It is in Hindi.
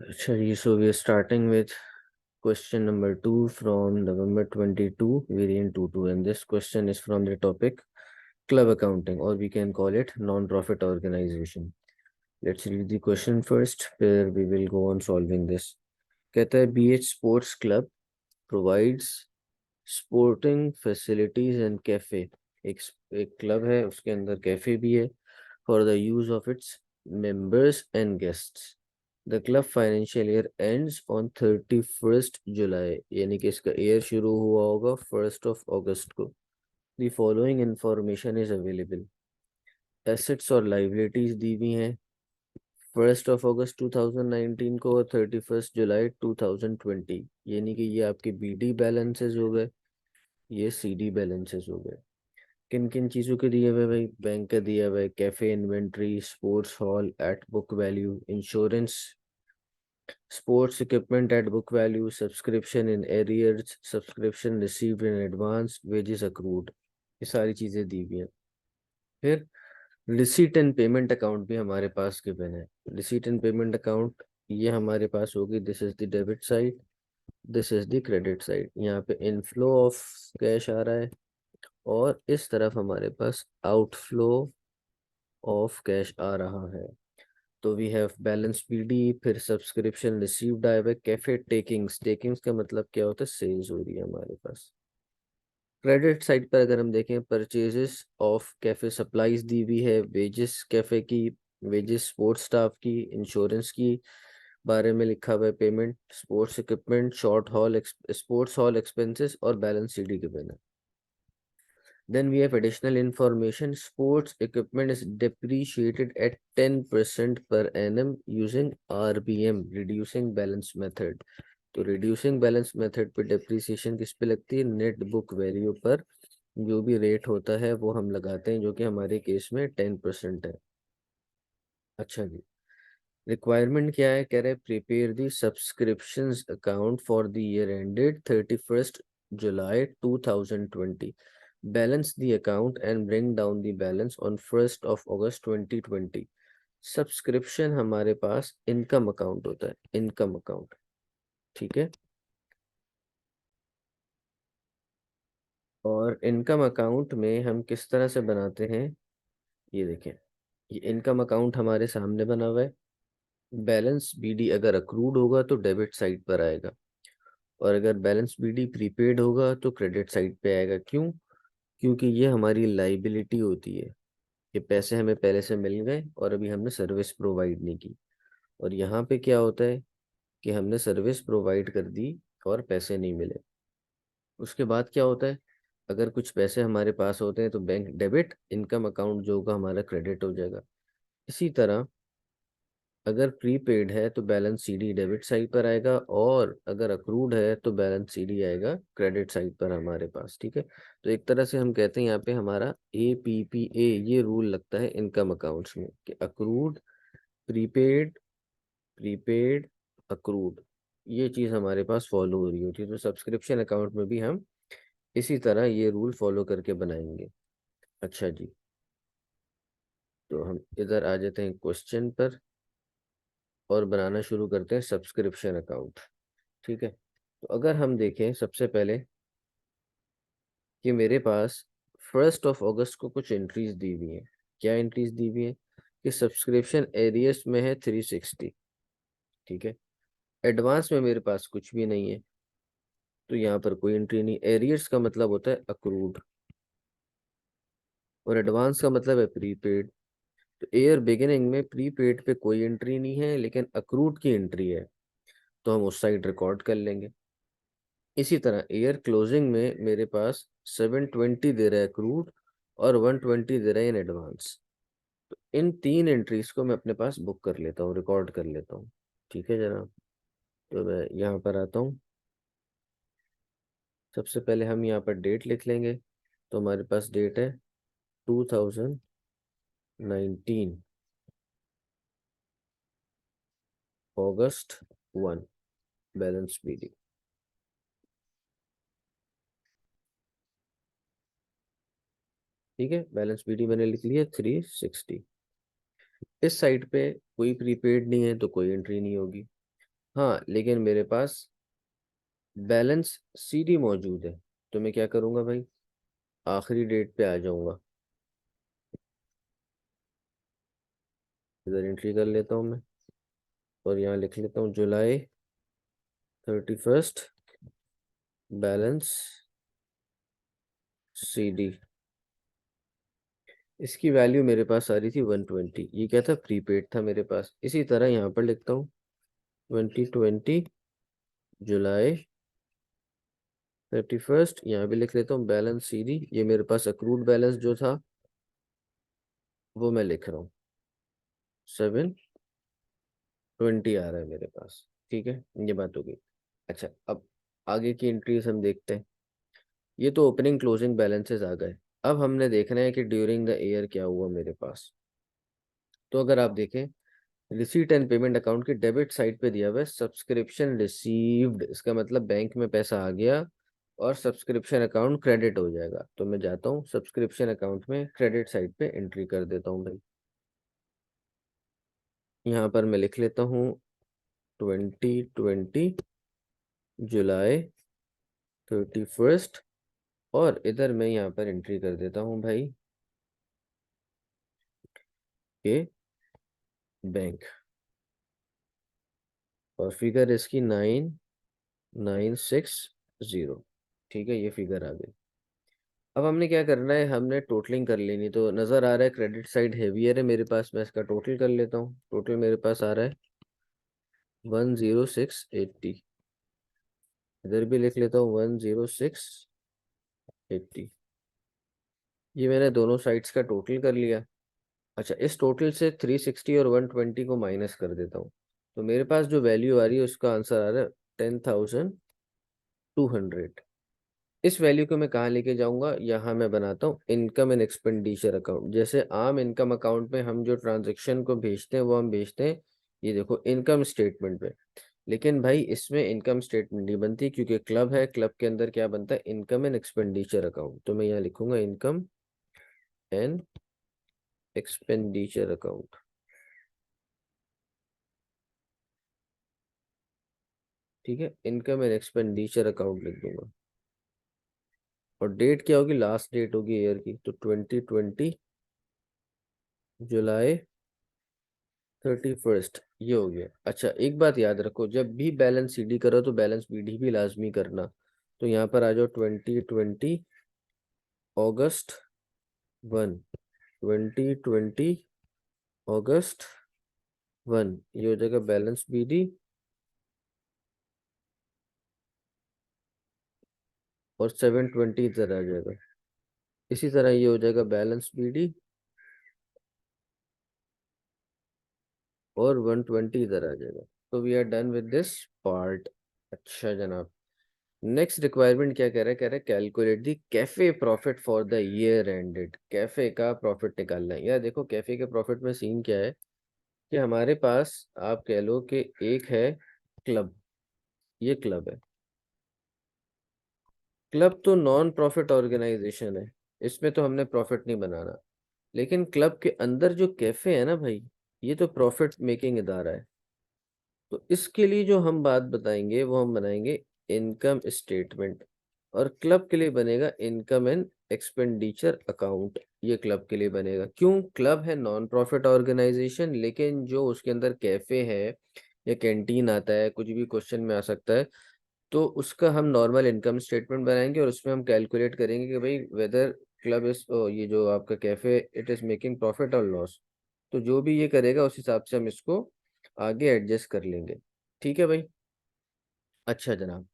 अच्छा जी, so we are starting with question number 2 from November 22, variant 22, and this question is from the topic club accounting, or we can call it non-profit organization. Let's read the question first, where we will go on solving this. कहता है BH Sports Club provides sporting facilities and cafe. एक क्लब है, उसके अंदर कैफे भी है for the use of its members and guests. The club financial year ends on 31st July, यानी कि इसका ईयर शुरू हुआ होगा 1st of August को. The following information is available. Assets और liabilities दी हुई हैं 1st of August 2019 को और 31st जुलाई 2020, यानी कि ये आपके BD बैलेंसेस हो गए, ये CD बैलेंसेस हो गए. किन किन चीज़ों के दिए हुए भाई? बैंक का दिया हुआ है, cafe inventory, sports hall at book value, insurance, sports equipment at book value, subscription in arrears, subscription received in advance, wages accrued. ये सारी चीज़ें दी हुई हैं. फिर रिसीट एंड पेमेंट अकाउंट भी हमारे पास गिवन है. रिसीट एंड पेमेंट अकाउंट ये हमारे पास होगी. This is the debit side, this is the credit side. यहाँ पे इनफ्लो ऑफ कैश आ रहा है और इस तरफ हमारे पास आउटफ्लो ऑफ कैश आ रहा है. तो वी हैव बैलेंस BD, फिर सब्सक्रिप्शन रिसीव्ड आए हुए, कैफे टेकिंग्स. टेकिंग्स का मतलब क्या होता है? सेल्स हो रही है हमारे पास. क्रेडिट साइड पर अगर हम देखें, परचेजेस ऑफ कैफे सप्लाईज दी हुई है, वेजेस कैफे की, वेजेस स्पोर्ट्स स्टाफ की, इंश्योरेंस की बारे में लिखा हुआ है, payment sports equipment, short hall sports hall expenses और बैलेंस CD गिवन है. Then we have additional information. Sports equipment is depreciated at 10% per annum using RBM, reducing balance method. तो reducing balance method पे depreciation किस पे लगती है? नेट बुक वैल्यू पर जो भी रेट होता है वो हम लगाते हैं, जो कि हमारे केस में 10% है. अच्छा जी, रिक्वायरमेंट क्या है? कह रहे हैं prepare the subscriptions account for the year ended 31st July 2020. Balance the account and bring down the balance on 1st of August 2020. Subscription हमारे पास इनकम अकाउंट होता है, इनकम अकाउंट. ठीक है, और इनकम अकाउंट में हम किस तरह से बनाते हैं? ये देखें, ये इनकम अकाउंट हमारे सामने बना हुआ है. बैलेंस BD अगर अक्रूड होगा तो डेबिट साइड पर आएगा, और अगर बैलेंस BD प्रीपेड होगा तो क्रेडिट साइड पे आएगा. क्यों? क्योंकि ये हमारी लाइबिलिटी होती है. ये पैसे हमें पहले से मिल गए और अभी हमने सर्विस प्रोवाइड नहीं की. और यहाँ पे क्या होता है कि हमने सर्विस प्रोवाइड कर दी और पैसे नहीं मिले. उसके बाद क्या होता है? अगर कुछ पैसे हमारे पास होते हैं तो बैंक डेबिट, इनकम अकाउंट जो होगा हमारा क्रेडिट हो जाएगा. इसी तरह अगर प्रीपेड है तो बैलेंस CD डेबिट साइड पर आएगा, और अगर अक्रूड है तो बैलेंस CD आएगा क्रेडिट साइड पर हमारे पास. ठीक है, तो एक तरह से हम कहते हैं यहाँ पे हमारा APPA ये रूल लगता है इनकम अकाउंट्स में कि अक्रूड, प्रीपेड, प्रीपेड, अक्रूड, ये चीज़ हमारे पास फॉलो हो रही होती है. तो सब्सक्रिप्शन अकाउंट में भी हम इसी तरह ये रूल फॉलो करके बनाएंगे. अच्छा जी, तो हम इधर आ जाते हैं क्वेश्चन पर और बनाना शुरू करते हैं सब्सक्रिप्शन अकाउंट. ठीक है, तो अगर हम देखें सबसे पहले कि मेरे पास 1st of August को कुछ एंट्रीज दी हुई हैं. क्या एंट्रीज दी हुई हैं? कि सब्सक्रिप्शन एरियर्स में है 360. ठीक है, एडवांस में मेरे पास कुछ भी नहीं है, तो यहाँ पर कोई एंट्री नहीं. एरियर्स का मतलब होता है अक्रूड, और एडवांस का मतलब है प्रीपेड. तो ईयर बिगिनिंग में प्रीपेड पे कोई एंट्री नहीं है, लेकिन अक्रूड की एंट्री है, तो हम उस साइड रिकॉर्ड कर लेंगे. इसी तरह ईयर क्लोजिंग में मेरे पास 720 दे रहा है क्रूड और 120 दे रहा है इन एडवांस. तो इन तीन एंट्रीज को मैं अपने पास बुक कर लेता हूँ, रिकॉर्ड कर लेता हूँ. ठीक है जनाब, तो मैं यहाँ पर आता हूँ. सबसे पहले हम यहाँ पर डेट लिख लेंगे. तो हमारे पास डेट है 2019 August 1, बैलेंस BD. ठीक है, बैलेंस BD मैंने लिख लिया 360. इस साइड पे कोई प्रीपेड नहीं है तो कोई एंट्री नहीं होगी. हाँ, लेकिन मेरे पास बैलेंस सीडी मौजूद है, तो मैं क्या करूंगा भाई, आखिरी डेट पे आ जाऊंगा। इधर एंट्री कर लेता हूँ मैं, और यहाँ लिख लेता हूँ जुलाई 31, बैलेंस सीडी। इसकी वैल्यू मेरे पास आ रही थी 120। ये क्या था, प्रीपेड था मेरे पास। इसी तरह यहाँ पर लिखता हूँ 2020 जुलाई 31, यहाँ भी लिख लेता हूँ बैलेंस सीडी। ये मेरे पास अक्रूड बैलेंस जो था वो मैं लिख रहा हूँ, 720 आ रहा है मेरे पास। ठीक है, ये बात हो गई। अच्छा, अब आगे की एंट्रीज हम देखते हैं। ये तो ओपनिंग क्लोजिंग बैलेंसेस आ गए। अब हमने देखना है कि ड्यूरिंग द ईयर क्या हुआ मेरे पास। तो अगर आप देखें, रिसीट एंड पेमेंट अकाउंट की डेबिट साइड पे दिया हुआ है सब्सक्रिप्शन रिसीव्ड, इसका मतलब बैंक में पैसा आ गया और सब्सक्रिप्शन अकाउंट क्रेडिट हो जाएगा। तो मैं जाता हूँ सब्सक्रिप्शन अकाउंट में, क्रेडिट साइड पे एंट्री कर देता हूँ भाई। यहाँ पर मैं लिख लेता हूँ 2020 जुलाई 31, और इधर मैं यहाँ पर एंट्री कर देता हूँ भाई के बैंक, और फिगर इसकी 9960। ठीक है, ये फिगर आ गई। अब हमने क्या करना है, हमने टोटलिंग कर लेनी। तो नज़र आ रहा है क्रेडिट साइड हेवियर है मेरे पास, मैं इसका टोटल कर लेता हूँ। टोटल मेरे पास आ रहा है 10680। इधर भी लिख लेता हूँ 10680। ये मैंने दोनों साइड्स का टोटल कर लिया। अच्छा, इस टोटल से 360 और 120 को माइनस कर देता हूँ। तो मेरे पास जो वैल्यू आ रही है उसका आंसर आ रहा है 10,200। इस वैल्यू को मैं कहाँ लेके जाऊंगा, यहाँ मैं बनाता हूँ इनकम एंड एक्सपेंडिचर अकाउंट। जैसे आम इनकम अकाउंट में हम जो ट्रांजेक्शन को भेजते हैं वो हम भेजते हैं, ये देखो, इनकम स्टेटमेंट पे। लेकिन भाई इसमें इनकम स्टेटमेंट नहीं बनती, क्योंकि क्लब है, क्लब के अंदर क्या बनता है, इनकम एंड एक्सपेंडिचर अकाउंट। तो मैं यहाँ लिखूंगा इनकम एंड एक्सपेंडिचर अकाउंट। ठीक है, इनकम एंड एक्सपेंडिचर अकाउंट लिख दूंगा। और डेट क्या होगी, लास्ट डेट होगी ईयर की, तो 2020 जुलाई 31, ये हो गया। अच्छा, एक बात याद रखो, जब भी बैलेंस सीडी करो तो बैलेंस बीडी भी लाजमी करना। तो यहाँ पर आ जाओ 2020 अगस्त 1, 2020 अगस्त 1, ये हो जाएगा बैलेंस बीडी। और 720 इधर आ जाएगा। इसी तरह ये हो जाएगा बैलेंस बीडी, और 120 इधर आ जाएगा। तो we are done with this part. अच्छा जनाब, नेक्स्ट रिक्वायरमेंट क्या कह रहा है, कह रहा है calculate the cafe profit for the year ended. Cafe का प्रॉफिट निकालना है। यार देखो, कैफे के प्रॉफिट में सीन क्या है कि हमारे पास, आप कह लो कि एक है क्लब, ये क्लब है। क्लब तो नॉन प्रॉफिट ऑर्गेनाइजेशन है, इसमें तो हमने प्रॉफिट नहीं बनाना। लेकिन क्लब के अंदर जो कैफे है ना भाई, ये तो प्रॉफिट मेकिंग इदारा है। तो इसके लिए जो हम बात बताएंगे वो हम बनाएंगे इनकम स्टेटमेंट, और क्लब के लिए बनेगा इनकम एंड एक्सपेंडिचर अकाउंट। ये क्लब के लिए बनेगा। क्यों, क्लब है नॉन प्रॉफिट ऑर्गेनाइजेशन, लेकिन जो उसके अंदर कैफे है या कैंटीन आता है, कुछ भी क्वेश्चन में आ सकता है, तो उसका हम नॉर्मल इनकम स्टेटमेंट बनाएंगे, और उसमें हम कैलकुलेट करेंगे कि भाई वेदर क्लब इज, ये जो आपका cafe, it is making profit और लॉस। तो जो भी ये करेगा उस हिसाब से हम इसको आगे एडजस्ट कर लेंगे। ठीक है भाई। अच्छा जनाब,